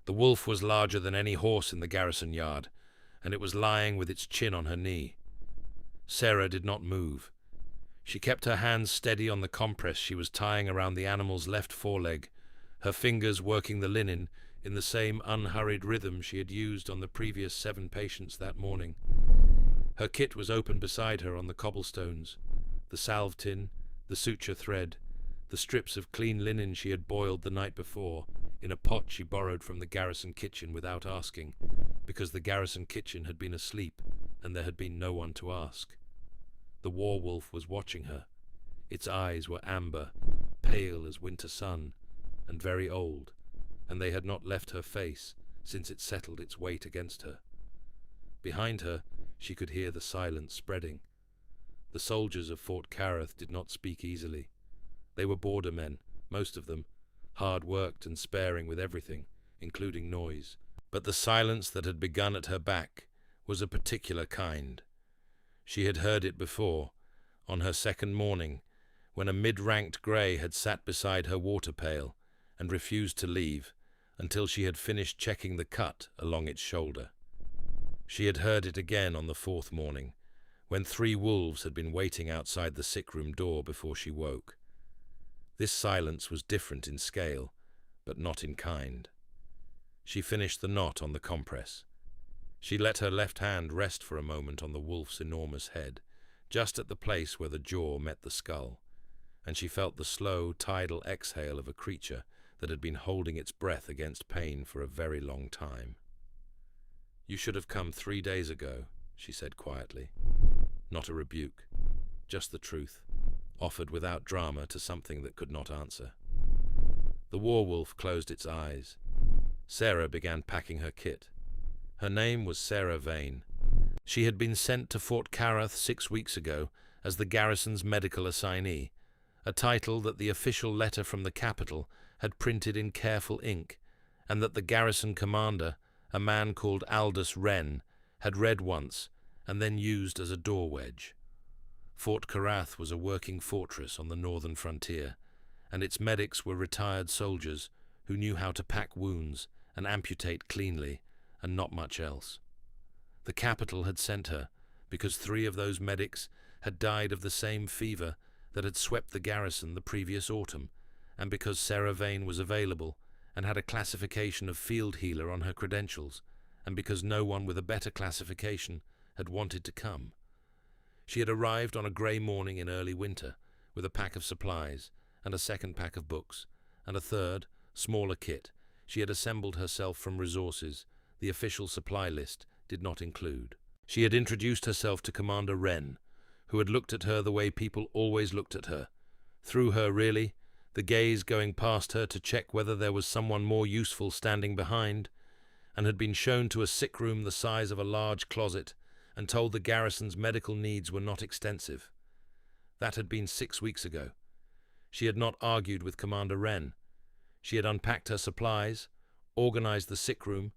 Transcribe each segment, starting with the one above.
The wolf was larger than any horse in the garrison yard, and it was lying with its chin on her knee. Sarah did not move. She kept her hands steady on the compress she was tying around the animal's left foreleg, her fingers working the linen in the same unhurried rhythm she had used on the previous 7 patients that morning. Her kit was open beside her on the cobblestones, the salve tin, the suture thread, the strips of clean linen she had boiled the night before in a pot she borrowed from the garrison kitchen without asking, because the garrison kitchen had been asleep and there had been no one to ask. The war wolf was watching her. Its eyes were amber, pale as winter sun, and very old, and they had not left her face since it settled its weight against her. Behind her, she could hear the silence spreading. The soldiers of Fort Carath did not speak easily. They were border men, most of them, hard-worked and sparing with everything, including noise. But the silence that had begun at her back was a particular kind. She had heard it before, on her second morning, when a mid-ranked grey had sat beside her water pail and refused to leave until she had finished checking the cut along its shoulder. She had heard it again on the 4th morning, when 3 wolves had been waiting outside the sick-room door before she woke. This silence was different in scale, but not in kind. She finished the knot on the compress. She let her left hand rest for a moment on the wolf's enormous head, just at the place where the jaw met the skull, and she felt the slow, tidal exhale of a creature that had been holding its breath against pain for a very long time. "You should have come 3 days ago," she said quietly. Not a rebuke, just the truth, offered without drama to something that could not answer. The war-wolf closed its eyes. Sarah began packing her kit. Her name was Sarah Vane. She had been sent to Fort Carath 6 weeks ago as the garrison's medical assignee, a title that the official letter from the capital had printed in careful ink, and that the garrison commander, a man called Aldous Wren, had read once and then used as a door wedge. Fort Carath was a working fortress on the northern frontier, and its medics were retired soldiers who knew how to pack wounds and amputate cleanly, and not much else. The capital had sent her because 3 of those medics had died of the same fever that had swept the garrison the previous autumn, and because Sarah Vane was available and had a classification of field healer on her credentials, and because no one with a better classification had wanted to come. She had arrived on a grey morning in early winter, with a pack of supplies, and a second pack of books, and a third, smaller kit she had assembled herself from resources the official supply list did not include. She had introduced herself to Commander Wren, who had looked at her the way people always looked at her, through her really, the gaze going past her to check whether there was someone more useful standing behind, and had been shown to a sick room the size of a large closet, and told the garrison's medical needs were not extensive. That had been 6 weeks ago. She had not argued with Commander Wren. She had unpacked her supplies, organized the sick room,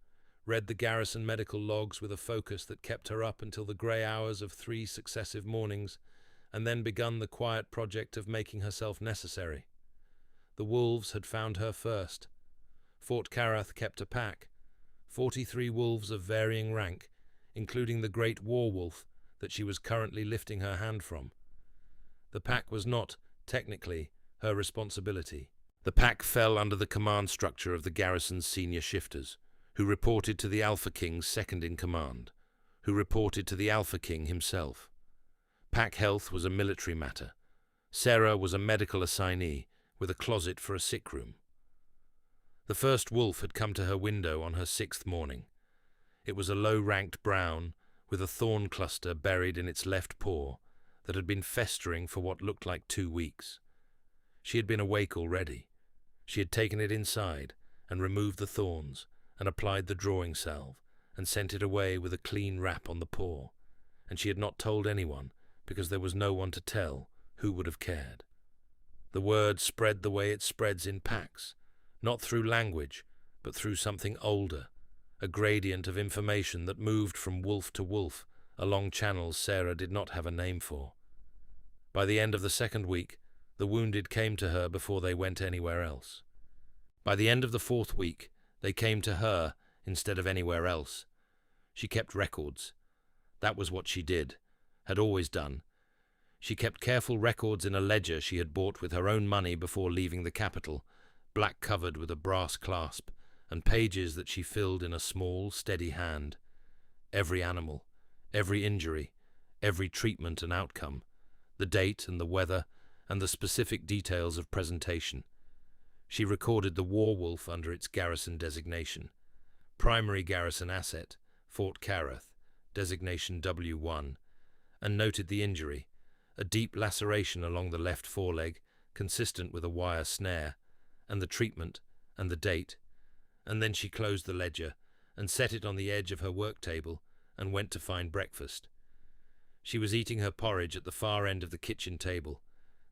read the garrison medical logs with a focus that kept her up until the grey hours of 3 successive mornings, and then begun the quiet project of making herself necessary. The wolves had found her first. Fort Carath kept a pack, 43 wolves of varying rank, including the great war-wolf that she was currently lifting her hand from. The pack was not, technically, her responsibility. The pack fell under the command structure of the garrison's senior shifters, who reported to the Alpha King's second-in-command, who reported to the Alpha King himself. Pack health was a military matter. Sarah was a medical assignee, with a closet for a sick room. The first wolf had come to her window on her 6th morning. It was a low-ranked brown, with a thorn cluster buried in its left paw, that had been festering for what looked like 2 weeks. She had been awake already. She had taken it inside, and removed the thorns, and applied the drawing salve, and sent it away with a clean wrap on the paw, and she had not told anyone, because there was no one to tell who would have cared. The word spread the way it spreads in packs, not through language, but through something older, a gradient of information that moved from wolf to wolf along channels Sarah did not have a name for. By the end of the 2nd week, the wounded came to her before they went anywhere else. By the end of the 4th week, They came to her instead of anywhere else. She kept records. That was what she did, had always done. She kept careful records in a ledger she had bought with her own money before leaving the capital, black-covered with a brass clasp, and pages that she filled in a small, steady hand. Every animal, every injury, every treatment and outcome, the date and the weather, and the specific details of presentation. She recorded the war wolf under its garrison designation. Primary garrison asset, Fort Carath, designation W1, and noted the injury, a deep laceration along the left foreleg, consistent with a wire snare, and the treatment, and the date. And then she closed the ledger, and set it on the edge of her work table, and went to find breakfast. She was eating her porridge at the far end of the kitchen table,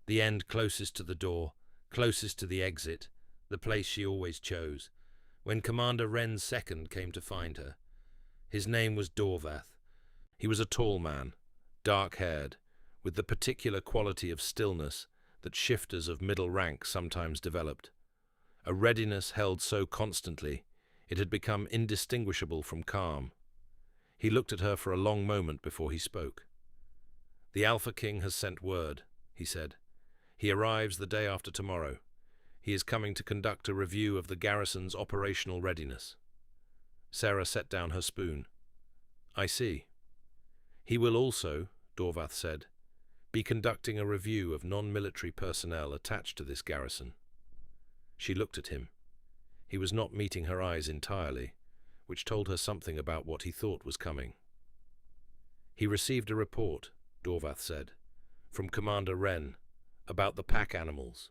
the end closest to the door, closest to the exit, the place she always chose, when Commander Wren's second came to find her. His name was Dorvath. He was a tall man, dark-haired, with the particular quality of stillness that shifters of middle rank sometimes developed. A readiness held so constantly, it had become indistinguishable from calm. He looked at her for a long moment before he spoke. "The Alpha King has sent word," he said. "He arrives the day after tomorrow. He is coming to conduct a review of the garrison's operational readiness." Sarah set down her spoon. "I see. He will also," Dorvath said, "be conducting a review of non-military personnel attached to this garrison." She looked at him. He was not meeting her eyes entirely, which told her something about what he thought was coming. "He received a report," Dorvath said, "from Commander Wren, about the pack animals."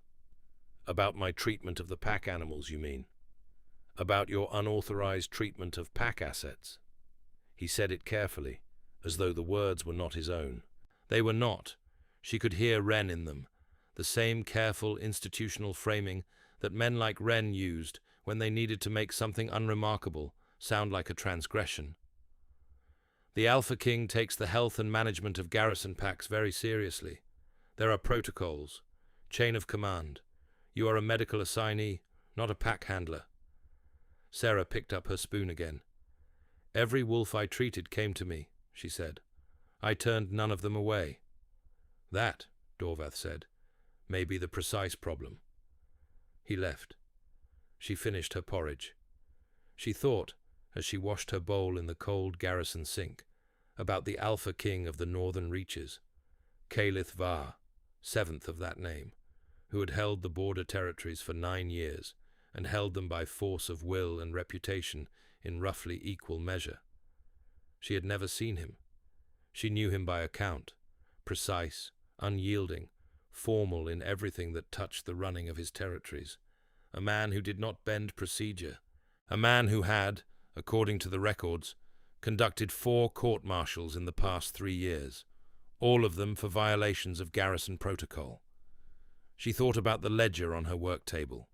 "About my treatment of the pack animals, you mean? About your unauthorized treatment of pack assets?" He said it carefully, as though the words were not his own. They were not. She could hear Wren in them, the same careful institutional framing that men like Wren used when they needed to make something unremarkable sound like a transgression. "The Alpha King takes the health and management of garrison packs very seriously. There are protocols, chain of command. You are a medical assignee, not a pack handler." Sarah picked up her spoon again. "Every wolf I treated came to me," she said. "I turned none of them away." "That," Dorvath said, "may be the precise problem." He left. She finished her porridge. She thought, as she washed her bowl in the cold garrison sink, about the Alpha King of the northern reaches, Calith Var, seventh of that name, who had held the border territories for 9 years, and held them by force of will and reputation in roughly equal measure. She had never seen him. She knew him by account, precise, unyielding, formal in everything that touched the running of his territories, a man who did not bend procedure, a man who had, according to the records, conducted 4 court-martials in the past 3 years, all of them for violations of garrison protocol. She thought about the ledger on her work table.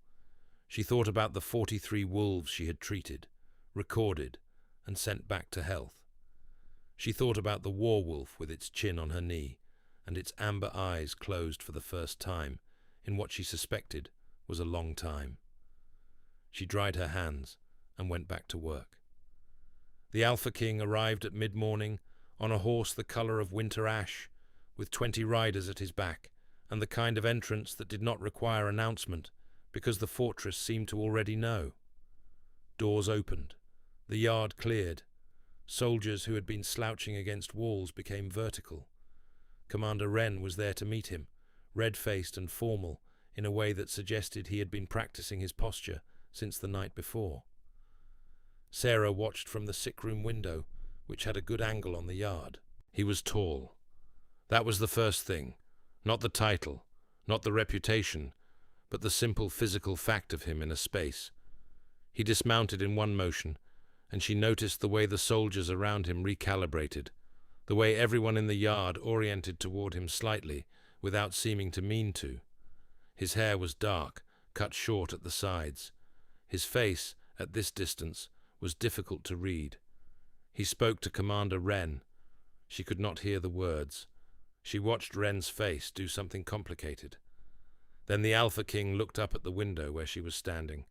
She thought about the 43 wolves she had treated, recorded, and sent back to health. She thought about the war wolf with its chin on her knee, and its amber eyes closed for the first time, in what she suspected was a long time. She dried her hands and went back to work. The Alpha King arrived at mid-morning on a horse the color of winter ash, with 20 riders at his back, and the kind of entrance that did not require announcement, because the fortress seemed to already know. Doors opened, the yard cleared. Soldiers who had been slouching against walls became vertical. Commander Wren was there to meet him, red-faced and formal, in a way that suggested he had been practicing his posture since the night before. Sarah watched from the sick-room window, which had a good angle on the yard. He was tall. That was the first thing, not the title, not the reputation, but the simple physical fact of him in a space. He dismounted in one motion, and she noticed the way the soldiers around him recalibrated, the way everyone in the yard oriented toward him slightly, without seeming to mean to. His hair was dark, cut short at the sides. His face, at this distance, was difficult to read. He spoke to Commander Wren. She could not hear the words. She watched Wren's face do something complicated. Then the Alpha King looked up at the window where she was standing.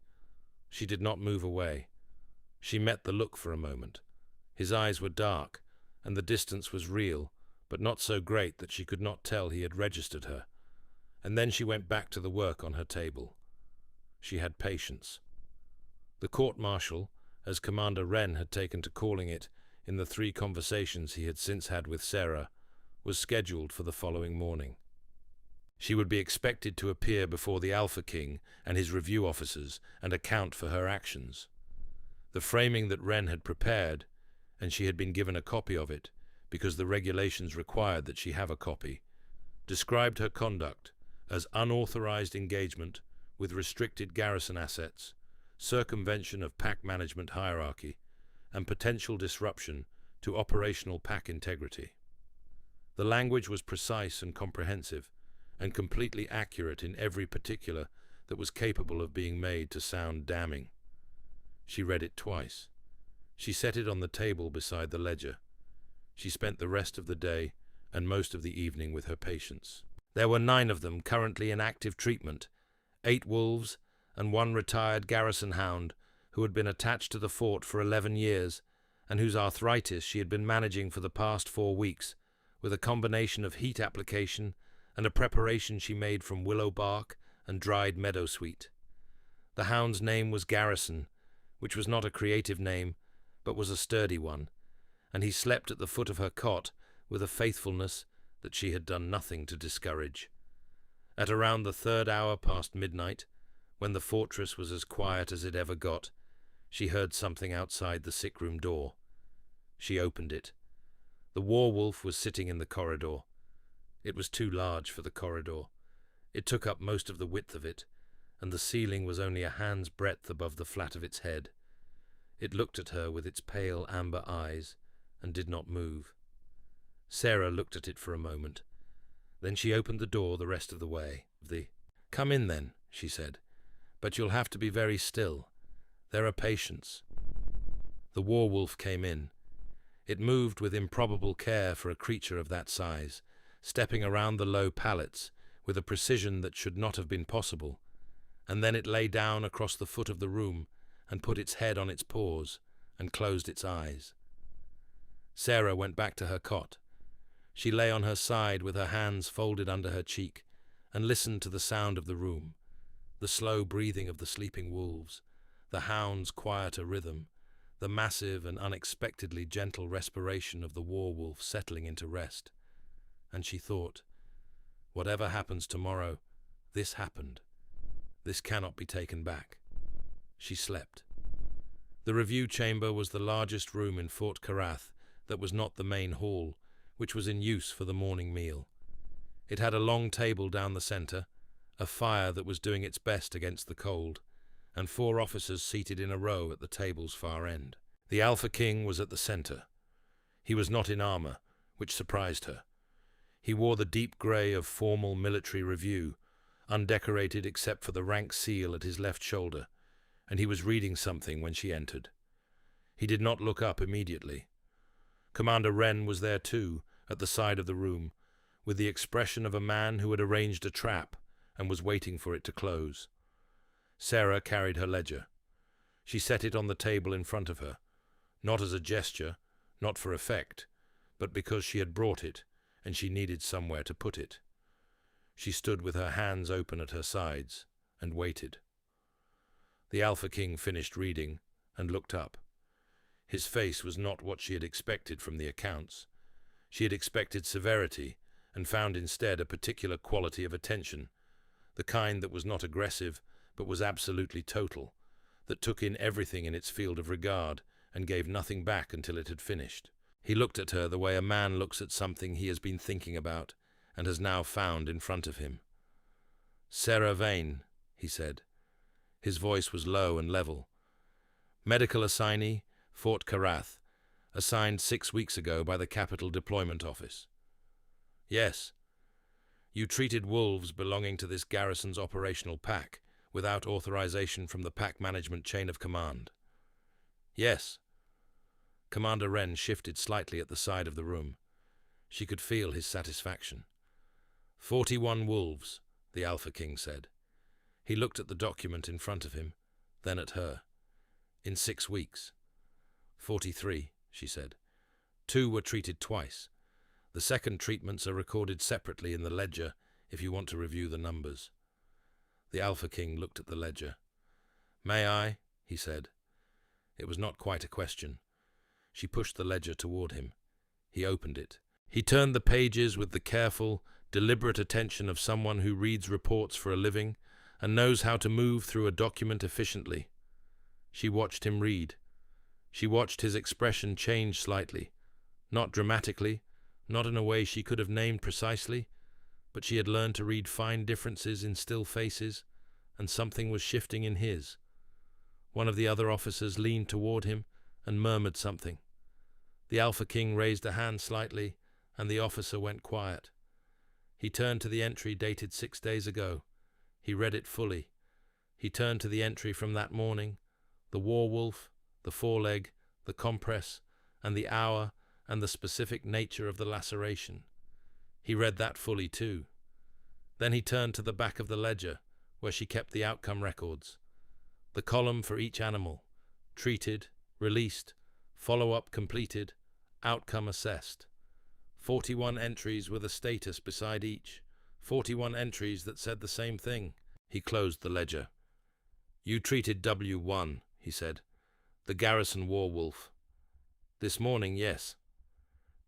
She did not move away. She met the look for a moment. His eyes were dark, and the distance was real, but not so great that she could not tell he had registered her. And then she went back to the work on her table. She had patience. The court-martial, as Commander Wren had taken to calling it in the 3 conversations he had since had with Sarah, was scheduled for the following morning. She would be expected to appear before the Alpha King and his review officers and account for her actions. The framing that Wren had prepared, and she had been given a copy of it, because the regulations required that she have a copy, described her conduct as unauthorized engagement with restricted garrison assets, circumvention of pack management hierarchy, and potential disruption to operational pack integrity. The language was precise and comprehensive, and completely accurate in every particular that was capable of being made to sound damning. She read it twice. She set it on the table beside the ledger. She spent the rest of the day and most of the evening with her patients. There were 9 of them currently in active treatment, 8 wolves and 1 retired garrison hound who had been attached to the fort for 11 years and whose arthritis she had been managing for the past 4 weeks with a combination of heat application and a preparation she made from willow bark and dried meadowsweet. The hound's name was Garrison, which was not a creative name, but was a sturdy one, and he slept at the foot of her cot with a faithfulness that she had done nothing to discourage. At around the 3rd hour past midnight, when the fortress was as quiet as it ever got, she heard something outside the sick-room door. She opened it. The war-wolf was sitting in the corridor. It was too large for the corridor. It took up most of the width of it, and the ceiling was only a hand's breadth above the flat of its head. It looked at her with its pale amber eyes, and did not move. Sarah looked at it for a moment. Then she opened the door the rest of the way. "Come in then," she said, "but you'll have to be very still. There are patients." The war-wolf came in. It moved with improbable care for a creature of that size, stepping around the low pallets with a precision that should not have been possible, and then it lay down across the foot of the room and put its head on its paws and closed its eyes. Sarah went back to her cot. She lay on her side with her hands folded under her cheek and listened to the sound of the room, the slow breathing of the sleeping wolves, the hound's quieter rhythm, the massive and unexpectedly gentle respiration of the war-wolf settling into rest. And she thought, whatever happens tomorrow, this happened. This cannot be taken back. She slept. The review chamber was the largest room in Fort Carath that was not the main hall, which was in use for the morning meal. It had a long table down the center, a fire that was doing its best against the cold, and 4 officers seated in a row at the table's far end. The Alpha King was at the center. He was not in armor, which surprised her. He wore the deep gray of formal military review, undecorated except for the rank seal at his left shoulder, and he was reading something when she entered. He did not look up immediately. Commander Wren was there too, at the side of the room, with the expression of a man who had arranged a trap and was waiting for it to close. Sarah carried her ledger. She set it on the table in front of her, not as a gesture, not for effect, but because she had brought it, and she needed somewhere to put it. She stood with her hands open at her sides, and waited. The Alpha King finished reading, and looked up. His face was not what she had expected from the accounts. She had expected severity, and found instead a particular quality of attention, the kind that was not aggressive, but was absolutely total, that took in everything in its field of regard, and gave nothing back until it had finished. He looked at her the way a man looks at something he has been thinking about, and has now found in front of him. "Sarah Vane," he said. His voice was low and level. "Medical assignee, Fort Carath, assigned 6 weeks ago by the Capital Deployment Office." "Yes. You treated wolves belonging to this garrison's operational pack without authorization from the pack management chain of command." "Yes." Commander Wren shifted slightly at the side of the room. She could feel his satisfaction. 41 wolves, the Alpha King said. He looked at the document in front of him, then at her. "In 6 weeks." 43, she said. 2 were treated twice. The second treatments are recorded separately in the ledger if you want to review the numbers. The Alpha King looked at the ledger. "May I?" he said. It was not quite a question. She pushed the ledger toward him. He opened it. He turned the pages with the careful, deliberate attention of someone who reads reports for a living and knows how to move through a document efficiently. She watched him read. She watched his expression change slightly, not dramatically, not in a way she could have named precisely, but she had learned to read fine differences in still faces, and something was shifting in his. One of the other officers leaned toward him and murmured something. The Alpha King raised a hand slightly, and the officer went quiet. He turned to the entry dated 6 days ago. He read it fully. He turned to the entry from that morning, the war wolf, the foreleg, the compress, and the hour, and the specific nature of the laceration. He read that fully too. Then he turned to the back of the ledger, where she kept the outcome records. The column for each animal: treated, released, follow-up completed, outcome assessed. 41 entries with a status beside each. 41 entries that said the same thing. He closed the ledger. "You treated W1, he said. "The garrison war wolf." "This morning, yes."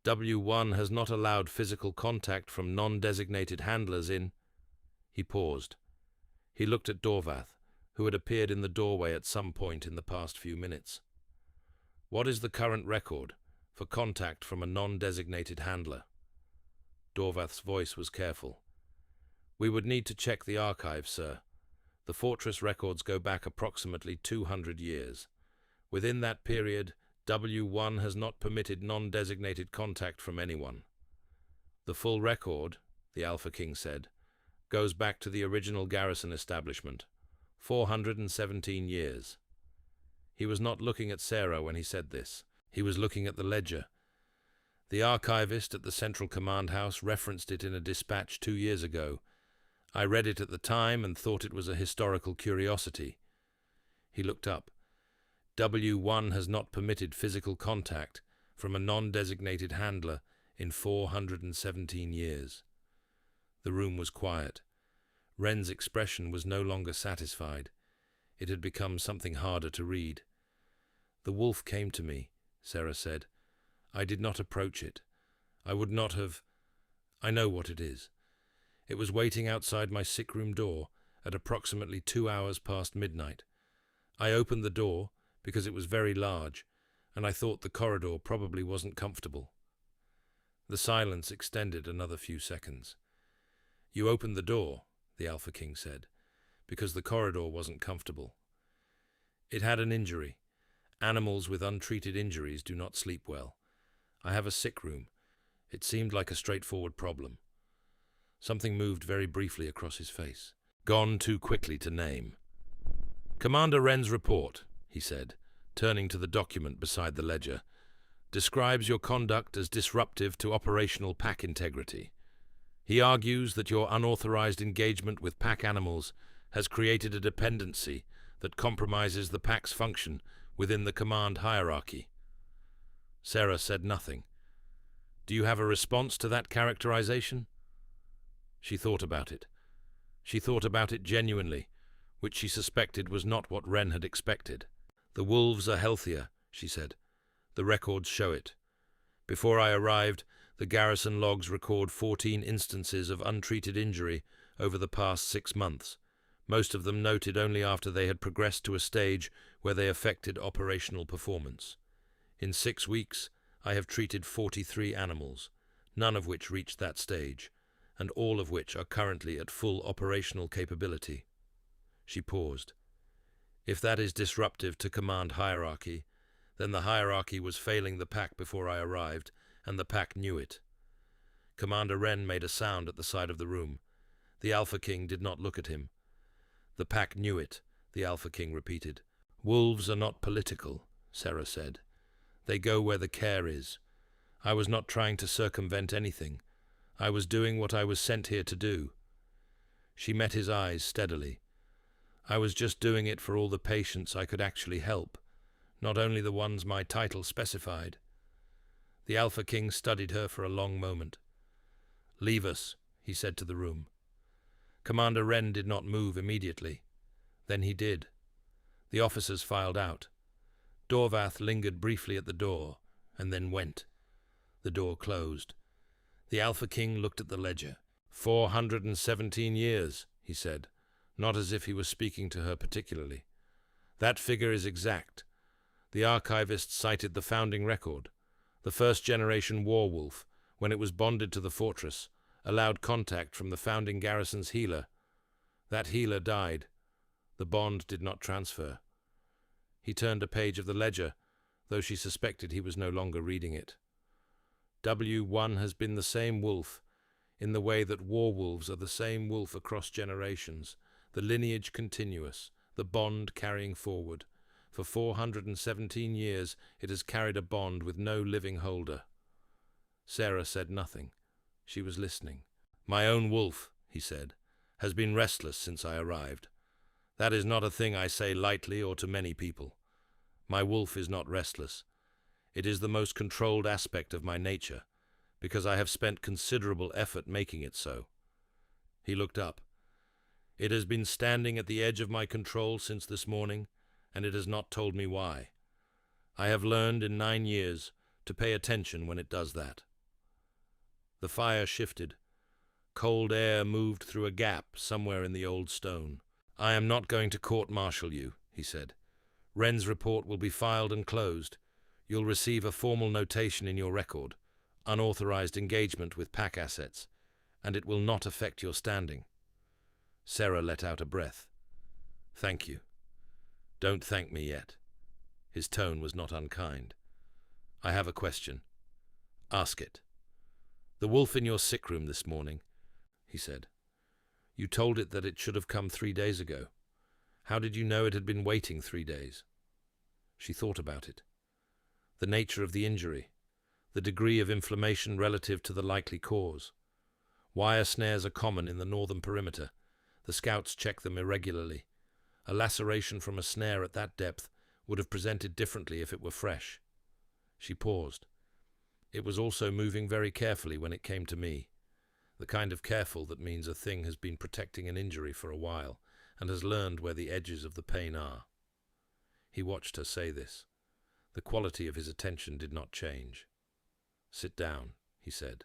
"W1 has not allowed physical contact from non-designated handlers in—" He paused. He looked at Dorvath, who had appeared in the doorway at some point in the past few minutes. "What is the current record for contact from a non-designated handler?" Dorvath's voice was careful. "We would need to check the archives, sir. The fortress records go back approximately 200 years. Within that period, W1 has not permitted non-designated contact from anyone." "The full record," the Alpha King said, "goes back to the original garrison establishment, 417 years. He was not looking at Sarah when he said this. He was looking at the ledger. The archivist at the Central Command House referenced it in a dispatch 2 years ago. I read it at the time and thought it was a historical curiosity." He looked up. "W1 has not permitted physical contact from a non-designated handler in 417 years. The room was quiet. Wren's expression was no longer satisfied. It had become something harder to read. "The wolf came to me," Sarah said. "I did not approach it. I would not have— I know what it is. It was waiting outside my sick-room door at approximately 2 hours past midnight. I opened the door because it was very large, and I thought the corridor probably wasn't comfortable." The silence extended another few seconds. "You opened the door," the Alpha King said, "because the corridor wasn't comfortable. It had an injury. Animals with untreated injuries do not sleep well. I have a sick room. It seemed like a straightforward problem." Something moved very briefly across his face. "Gone too quickly to name." "Commander Wren's report," he said, turning to the document beside the ledger, "describes your conduct as disruptive to operational pack integrity. He argues that your unauthorized engagement with pack animals has created a dependency that compromises the pack's function within the command hierarchy." Sarah said nothing. "Do you have a response to that characterization?" She thought about it. She thought about it genuinely, which she suspected was not what Wren had expected. "The wolves are healthier," she said. "The records show it. Before I arrived, the garrison logs record 14 instances of untreated injury over the past 6 months, most of them noted only after they had progressed to a stage where they affected operational performance. In 6 weeks, I have treated 43 animals, none of which reached that stage, and all of which are currently at full operational capability." She paused. "If that is disruptive to command hierarchy, then the hierarchy was failing the pack before I arrived, and the pack knew it." Commander Wren made a sound at the side of the room. The Alpha King did not look at him. "The pack knew it," the Alpha King repeated. "Wolves are not political," Sarah said. "They go where the care is. I was not trying to circumvent anything. I was doing what I was sent here to do." She met his eyes steadily. I was just doing it for all the patients I could actually help, not only the ones my title specified. The Alpha King studied her for a long moment. "Leave us," he said to the room. Commander Wren did not move immediately. Then he did. The officers filed out. Dorvath lingered briefly at the door, and then went. The door closed. The Alpha King looked at the ledger. 417 years, he said, not as if he was speaking to her particularly. That figure is exact. The archivist cited the founding record. The first-generation Warwolf, when it was bonded to the fortress, allowed contact from the founding garrison's healer. That healer died. The bond did not transfer. He turned a page of the ledger, though she suspected he was no longer reading it. W1 has been the same wolf, in the way that warwolves are the same wolf across generations, the lineage continuous, the bond carrying forward. For 417 years it has carried a bond with no living holder. Sarah said nothing. She was listening. "My own wolf," he said, "has been restless since I arrived. That is not a thing I say lightly or to many people. My wolf is not restless. It is the most controlled aspect of my nature, because I have spent considerable effort making it so." He looked up. "It has been standing at the edge of my control since this morning, and it has not told me why. I have learned in 9 years to pay attention when it does that." The fire shifted. Cold air moved through a gap somewhere in the old stone. "I am not going to court-martial you," he said. "Wren's report will be filed and closed. You'll receive a formal notation in your record, unauthorized engagement with pack assets, and it will not affect your standing." Sarah let out a breath. "Thank you. Don't thank me yet." His tone was not unkind. "I have a question." "Ask it." "The wolf in your sick room this morning," he said. "You told it that it should have come 3 days ago. How did you know it had been waiting 3 days?" She thought about it. The nature of the injury, the degree of inflammation relative to the likely cause. Wire snares are common in the northern perimeter. The scouts check them irregularly. A laceration from a snare at that depth would have presented differently if it were fresh. She paused. It was also moving very carefully when it came to me. The kind of careful that means a thing has been protecting an injury for a while and has learned where the edges of the pain are. He watched her say this. The quality of his attention did not change. "Sit down," he said.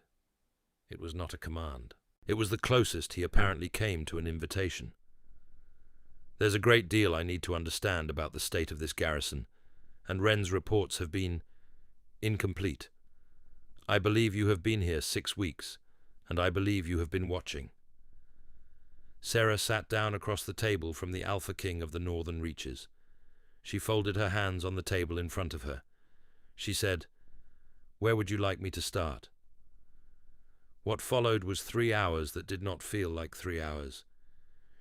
It was not a command. It was the closest he apparently came to an invitation. "There's a great deal I need to understand about the state of this garrison, and Wren's reports have been incomplete. I believe you have been here 6 weeks, and I believe you have been watching." Sarah sat down across the table from the Alpha King of the Northern Reaches. She folded her hands on the table in front of her. She said, "Where would you like me to start?" What followed was 3 hours that did not feel like 3 hours.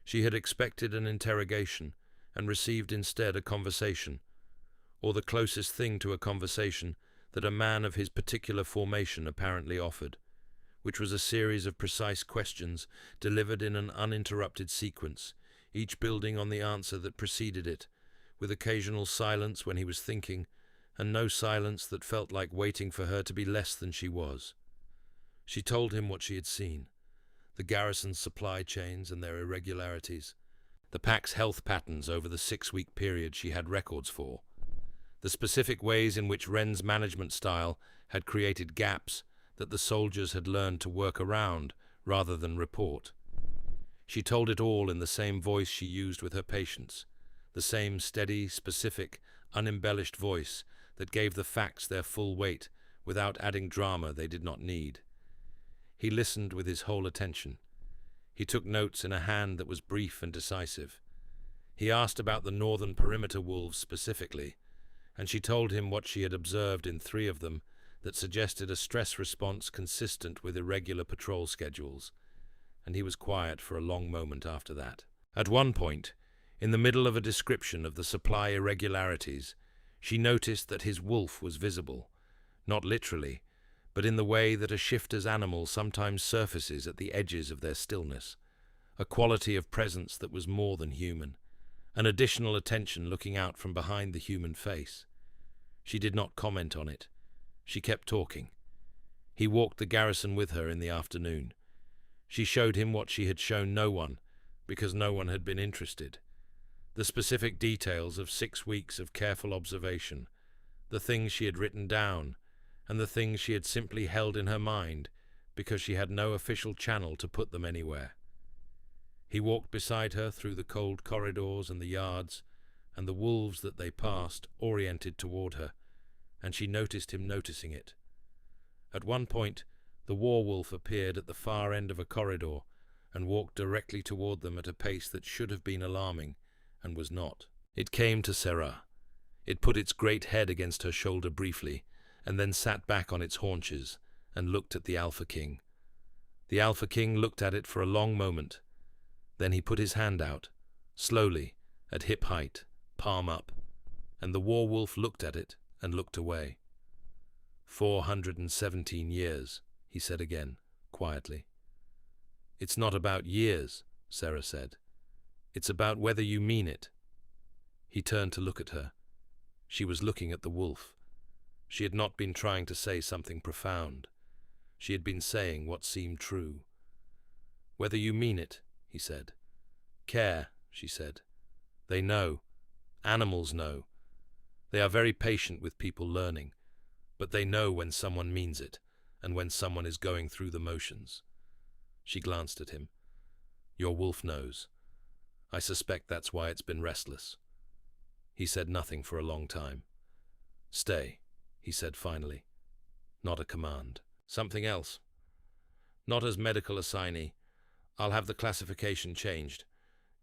She had expected an interrogation and received instead a conversation, or the closest thing to a conversation that a man of his particular formation apparently offered, which was a series of precise questions delivered in an uninterrupted sequence, each building on the answer that preceded it, with occasional silence when he was thinking, and no silence that felt like waiting for her to be less than she was. She told him what she had seen, the garrison's supply chains and their irregularities, the pack's health patterns over the 6-week period she had records for, the specific ways in which Wren's management style had created gaps that the soldiers had learned to work around rather than report. She told it all in the same voice she used with her patients, the same steady, specific, unembellished voice that gave the facts their full weight without adding drama they did not need. He listened with his whole attention. He took notes in a hand that was brief and decisive. He asked about the northern perimeter wolves specifically, and she told him what she had observed in 3 of them that suggested a stress response consistent with irregular patrol schedules, and he was quiet for a long moment after that. At one point, in the middle of a description of the supply irregularities, she noticed that his wolf was visible, not literally, but in the way that a shifter's animal sometimes surfaces at the edges of their stillness, a quality of presence that was more than human. an additional attention looking out from behind the human face. She did not comment on it. She kept talking. He walked the garrison with her in the afternoon. She showed him what she had shown no one, because no one had been interested. The specific details of 6 weeks of careful observation, the things she had written down, and the things she had simply held in her mind because she had no official channel to put them anywhere. He walked beside her through the cold corridors and the yards, and the wolves that they passed oriented toward her, and she noticed him noticing it. At one point, the war-wolf appeared at the far end of a corridor and walked directly toward them at a pace that should have been alarming, and was not. It came to Sarah. It put its great head against her shoulder briefly, and then sat back on its haunches and looked at the Alpha King. The Alpha King looked at it for a long moment. Then he put his hand out, slowly, at hip height, palm up, and the war-wolf looked at it and looked away. 417 years, he said again, quietly. It's not about years, Sarah said. It's about whether you mean it. He turned to look at her. She was looking at the wolf. She had not been trying to say something profound. She had been saying what seemed true. Whether you mean it, he said. Care, she said. They know. Animals know. They are very patient with people learning, but they know when someone means it, and when someone is going through the motions. She glanced at him. Your wolf knows. I suspect that's why it's been restless. He said nothing for a long time. Stay, he said finally. Not a command. Something else. Not as medical assignee. I'll have the classification changed.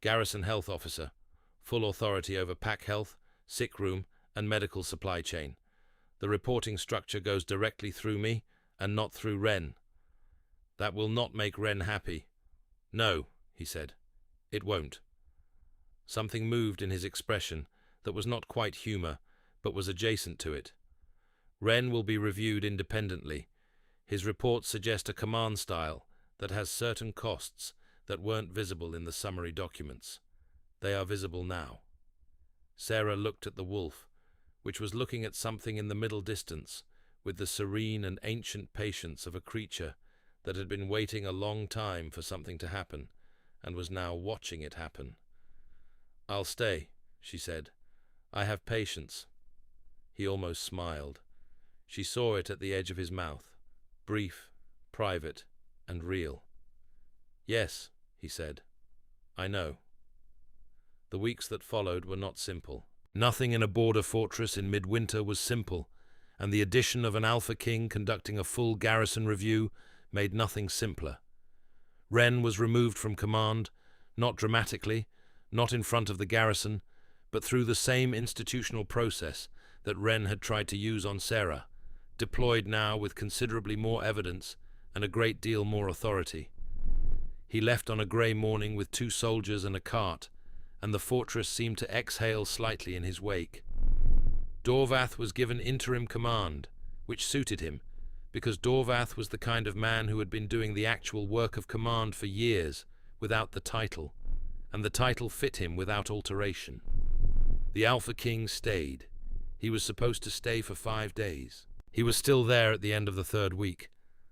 Garrison health officer. Full authority over pack health, sick room, and medical supply chain. The reporting structure goes directly through me, and not through Wren. That will not make Wren happy. No, he said. It won't. Something moved in his expression that was not quite humor, but was adjacent to it. Wren will be reviewed independently. His reports suggest a command style that has certain costs that weren't visible in the summary documents. They are visible now. Sarah looked at the wolf, which was looking at something in the middle distance, with the serene and ancient patience of a creature that had been waiting a long time for something to happen, and was now watching it happen. I'll stay, she said. I have patience. He almost smiled. She saw it at the edge of his mouth, brief, private, and real. Yes, he said. I know. The weeks that followed were not simple. Nothing in a border fortress in midwinter was simple, and the addition of an Alpha King conducting a full garrison review made nothing simpler. Wren was removed from command, not dramatically, not in front of the garrison, but through the same institutional process that Wren had tried to use on Sarah, deployed now with considerably more evidence and a great deal more authority. He left on a grey morning with 2 soldiers and a cart, and the fortress seemed to exhale slightly in his wake. Dorvath was given interim command, which suited him, because Dorvath was the kind of man who had been doing the actual work of command for years, without the title, and the title fit him without alteration. The Alpha King stayed. He was supposed to stay for 5 days. He was still there at the end of the 3rd week,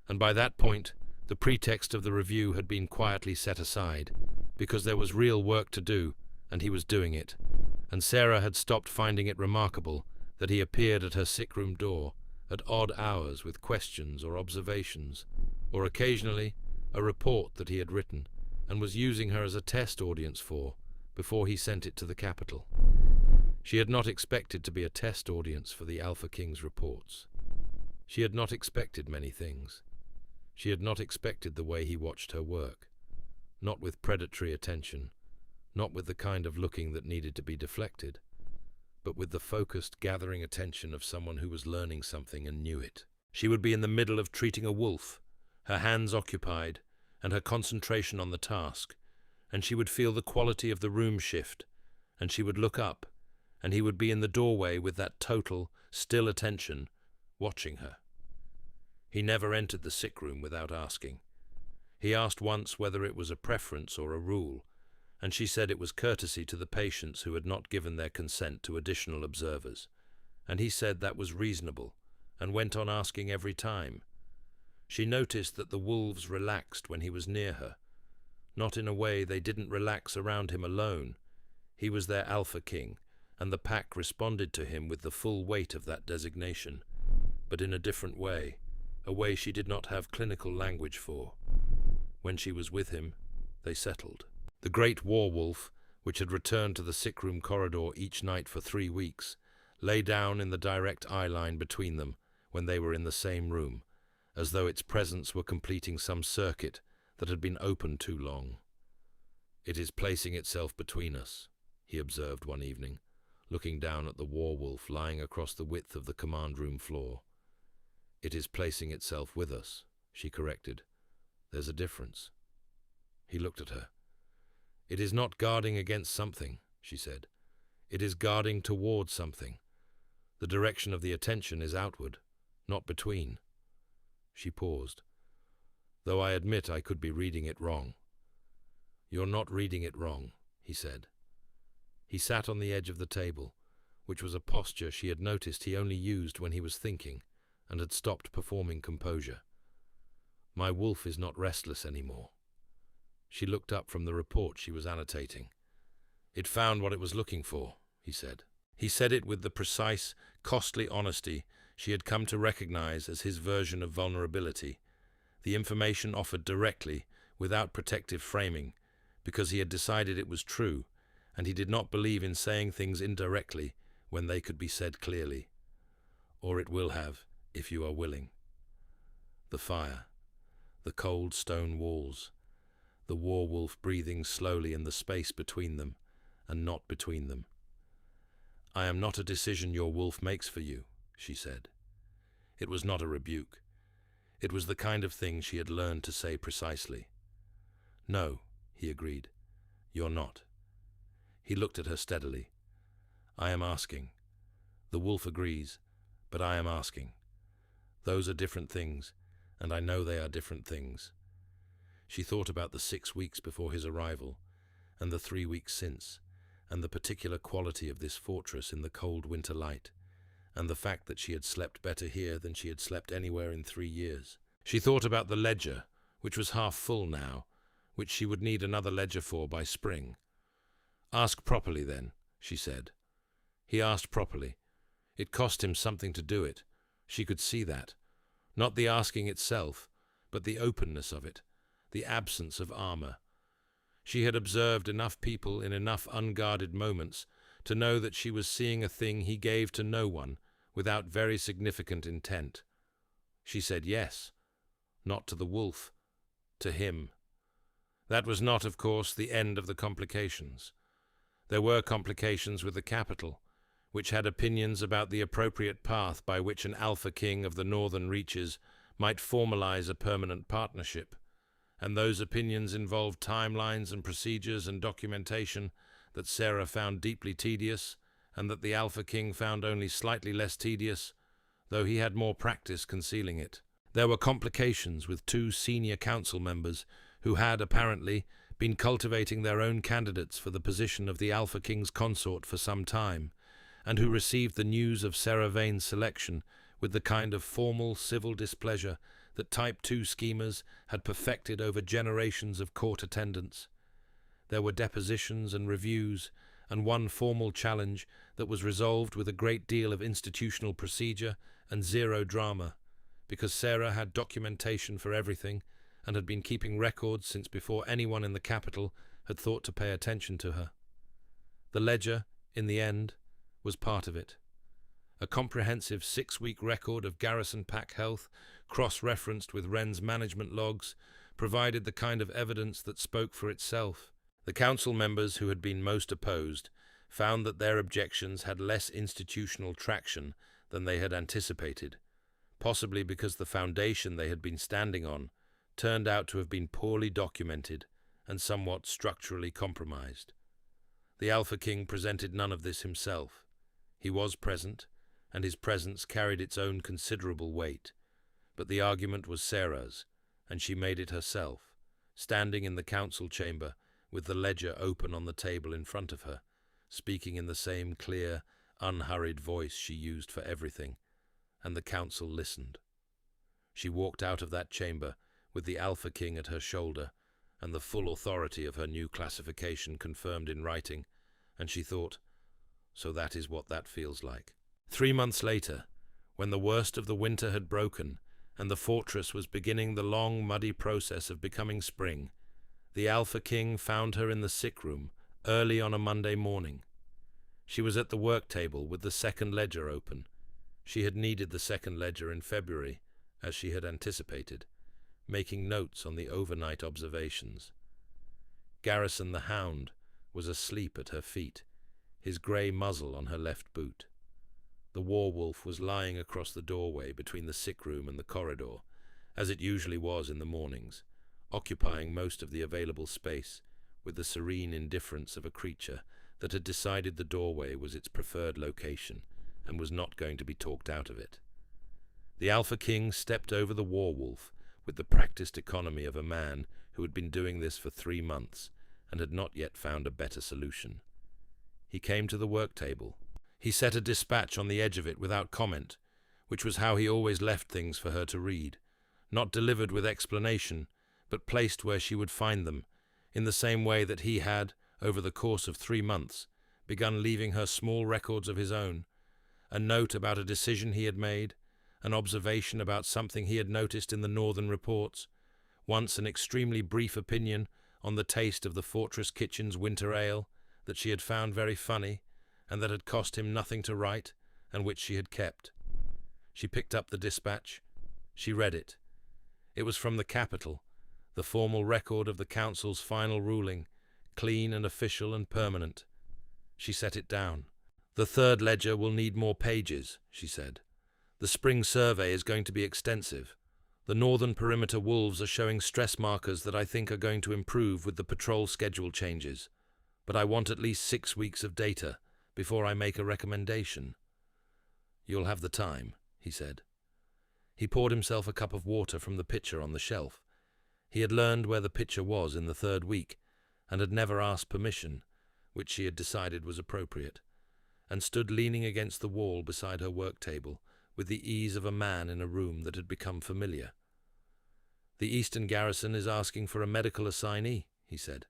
and by that point, the pretext of the review had been quietly set aside, because there was real work to do, and he was doing it, and Sarah had stopped finding it remarkable that he appeared at her sick-room door at odd hours with questions or observations, or occasionally a report that he had written, and was using her as a test audience before he sent it to the capital. She had not expected to be a test audience for the Alpha King's reports. She had not expected many things. She had not expected the way he watched her work, not with predatory attention, not with the kind of looking that needed to be deflected, but with the focused, gathering attention of someone who was learning something and knew it. She would be in the middle of treating a wolf, her hands occupied, and her concentration on the task, and she would feel the quality of the room shift, and she would look up, and he would be in the doorway with that total, still attention, watching her. He never entered the sick room without asking. He asked once whether it was a preference or a rule, and she said it was courtesy to the patients who had not given their consent to additional observers, and he said that was reasonable, and went on asking every time. She noticed that the wolves relaxed when he was near her, not in a way they didn't relax around him alone. He was their alpha king, and the pack responded to him with the full weight of that designation, but in a different way, a way she did not have clinical language for. When she was with him, they settled. The great war wolf, which had returned to the sick-room corridor each night for 3 weeks, lay down in the direct eye line between them when they were in the same room, as though its presence were completing some circuit that had been open too long. "It is placing itself between us," he observed one evening, looking down at the war wolf lying across the width of the command room floor. "It is placing itself with us," she corrected. "There's a difference." He looked at her. "It is not guarding against something," she said. "It is guarding towards something. The direction of the attention is outward, not between." She paused. "Though I admit I could be reading it wrong." "You're not reading it wrong," he said. He sat on the edge of the table, which was a posture she had noticed he only used when he was thinking, and had stopped performing composure. "My wolf is not restless anymore." She looked up from the report she was annotating. "It found what it was looking for," he said. He said it with the precise, costly honesty she had come to recognize as his version of vulnerability, the information offered directly, without protective framing, because he had decided it was true, and he did not believe in saying things indirectly when they could be said clearly. "Or it will have, if you are willing." The fire, the cold stone walls, the war wolf breathing slowly in the space between them, and not between them. "I am not a decision your wolf makes for you," she said. It was not a rebuke. It was the kind of thing she had learned to say precisely. "No," he agreed. "You're not." He looked at her steadily. "I am asking. The wolf agrees, but I am asking. Those are different things, and I know they are different things." She thought about the 6 weeks before his arrival, and the 3 weeks since, and the particular quality of this fortress in the cold winter light, and the fact that she had slept better here than she had slept anywhere in 3 years. She thought about the ledger, which was half full now, which she would need another ledger for by spring. "Ask properly, then," she said. He asked properly. It cost him something to do it. She could see that. Not the asking itself, but the openness of it, the absence of armor. She had observed enough people in enough unguarded moments to know that she was seeing a thing he gave to no one without very significant intent. She said yes, not to the wolf, to him. That was not, of course, the end of the complications. There were complications with the capital, which had opinions about the appropriate path by which an alpha king of the northern reaches might formalize a permanent partnership, and those opinions involved timelines and procedures and documentation that Sarah found deeply tedious, and that the alpha king found only slightly less tedious, though he had more practice concealing it. There were complications with 2 senior council members who had, apparently, been cultivating their own candidates for the position of the Alpha King's consort for some time, and who received the news of Sarah Vane's selection with the kind of formal civil displeasure that Type 2 schemers had perfected over generations of court attendance. There were depositions and reviews, and one formal challenge that was resolved with a great deal of institutional procedure and zero drama, because Sarah had documentation for everything, and had been keeping records since before anyone in the capital had thought to pay attention to her. The ledger, in the end, was part of it. A comprehensive 6-week record of garrison pack health, cross-referenced with Wren's management logs, provided the kind of evidence that spoke for itself. The council members who had been most opposed found that their objections had less institutional traction than they had anticipated, possibly because the foundation they had been standing on turned out to have been poorly documented and somewhat structurally compromised. The Alpha King presented none of this himself. He was present, and his presence carried its own considerable weight, but the argument was Sarah's, and she made it herself, standing in the council chamber with the ledger open on the table in front of her, speaking in the same clear, unhurried voice she used for everything, and the council listened. She walked out of that chamber with the Alpha King at her shoulder and the full authority of her new classification confirmed in writing, and she thought, so that is what that feels like. 3 months later, when the worst of the winter had broken and the fortress was beginning the long, muddy process of becoming spring, the Alpha King found her in the sick room early on a Monday morning. She was at the work table with the second ledger open. She had needed the second ledger in February, as she had anticipated, making notes on the overnight observations. Garrison the hound was asleep at her feet, his grey muzzle on her left boot. The war-wolf was lying across the doorway between the sick room and the corridor, as it usually was in the mornings, occupying most of the available space with the serene indifference of a creature that had decided the doorway was its preferred location and was not going to be talked out of it. The Alpha King stepped over the war-wolf with the practiced economy of a man who had been doing this for 3 months and had not yet found a better solution. He came to the work table. He set a dispatch on the edge of it without comment, which was how he always left things for her to read, not delivered with explanation, but placed where she would find them, in the same way that he had, over the course of 3 months, begun leaving her small records of his own, a note about a decision he had made, an observation about something he had noticed in the northern reports, once an extremely brief opinion on the taste of the fortress kitchen's winter ale that she had found very funny and that had cost him nothing to write and which she had kept. She picked up the dispatch. She read it. It was from the capital, the formal record of the council's final ruling, clean and official and permanent. She set it down. The third ledger will need more pages, she said. The spring survey is going to be extensive. The northern perimeter wolves are showing stress markers that I think are going to improve with the patrol schedule changes, but I want at least 6 weeks of data before I make a recommendation. You'll have the time, he said. He poured himself a cup of water from the pitcher on the shelf. He had learned where the pitcher was in the 3rd week and had never asked permission, which she had decided was appropriate, and stood leaning against the wall beside her work table with the ease of a man in a room that had become familiar. The Eastern Garrison is asking for a medical assignee, he said.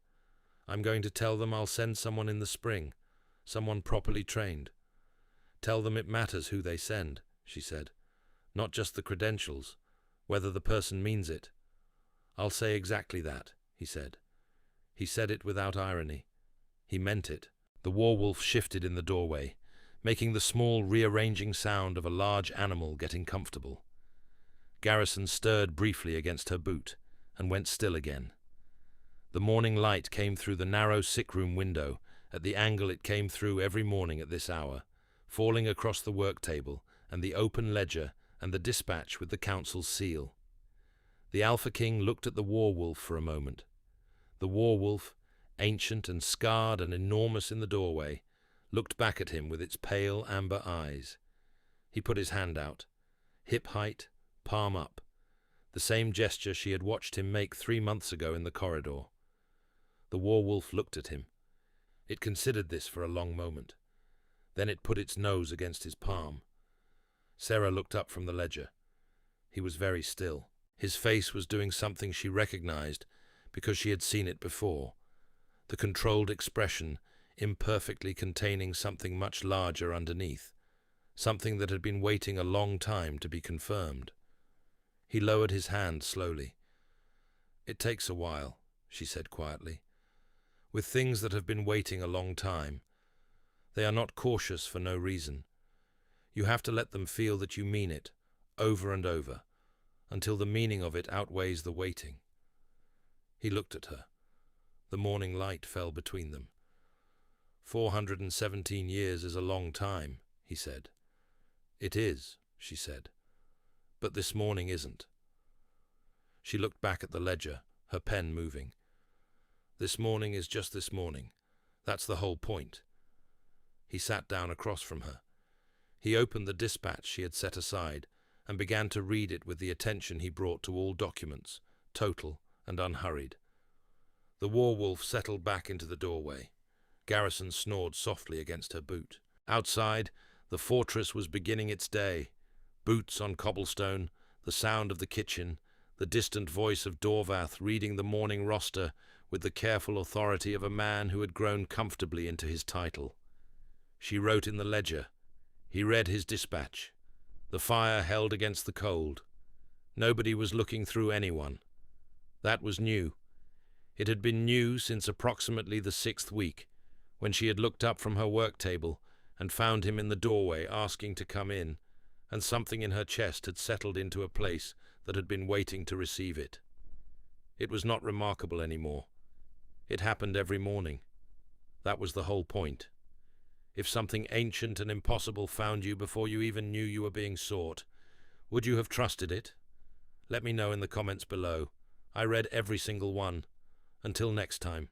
I'm going to tell them I'll send someone in the spring, someone properly trained. Tell them it matters who they send, she said, not just the credentials, whether the person means it. I'll say exactly that, he said. He said it without irony. He meant it. The war-wolf shifted in the doorway, making the small rearranging sound of a large animal getting comfortable. Garrison stirred briefly against her boot and went still again. The morning light came through the narrow sick-room window at the angle it came through every morning at this hour, falling across the work table and the open ledger and the dispatch with the council's seal. The Alpha King looked at the war-wolf for a moment. The war-wolf, ancient and scarred and enormous in the doorway, looked back at him with its pale amber eyes. He put his hand out, hip height, palm up, the same gesture she had watched him make 3 months ago in the corridor. The war-wolf looked at him. It considered this for a long moment. Then it put its nose against his palm. Sarah looked up from the ledger. He was very still. His face was doing something she recognized because she had seen it before. The controlled expression imperfectly containing something much larger underneath, something that had been waiting a long time to be confirmed. He lowered his hand slowly. It takes a while, she said quietly. With things that have been waiting a long time, they are not cautious for no reason. You have to let them feel that you mean it, over and over, until the meaning of it outweighs the waiting. He looked at her. The morning light fell between them. 417 years is a long time, he said. It is, she said. But this morning isn't. She looked back at the ledger, her pen moving. This morning is just this morning. That's the whole point. He sat down across from her. He opened the dispatch she had set aside and began to read it with the attention he brought to all documents, total and unhurried. The war-wolf settled back into the doorway. Garrison snored softly against her boot. Outside, the fortress was beginning its day. Boots on cobblestone, the sound of the kitchen, the distant voice of Dorvath reading the morning roster with the careful authority of a man who had grown comfortably into his title. She wrote in the ledger. He read his dispatch. The fire held against the cold. Nobody was looking through anyone. That was new. It had been new since approximately the 6th week, when she had looked up from her work table and found him in the doorway asking to come in, and something in her chest had settled into a place that had been waiting to receive it. It was not remarkable anymore. It happened every morning. That was the whole point. If something ancient and impossible found you before you even knew you were being sought, would you have trusted it? Let me know in the comments below. I read every single one. Until next time.